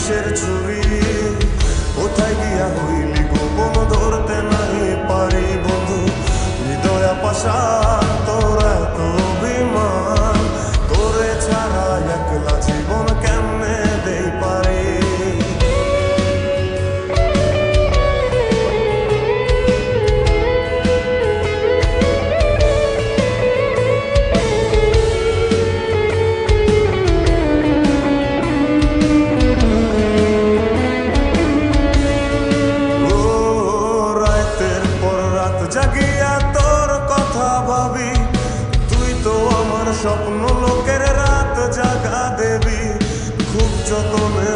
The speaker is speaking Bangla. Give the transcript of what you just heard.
কিসের ছুরি কোথায় গিয়া হইলি গোপন ধরতে নাই পারি বন্ধু হৃদয়া পাশা তোরা এত অভিমান তোরে ছাড়া একলা জীবন কেমনে দেই পারি জাগিয়া তোর কথা ভাবি তুই তো আমার স্বপ্ন লোকের রাত জাগা দেবী খুব যতনে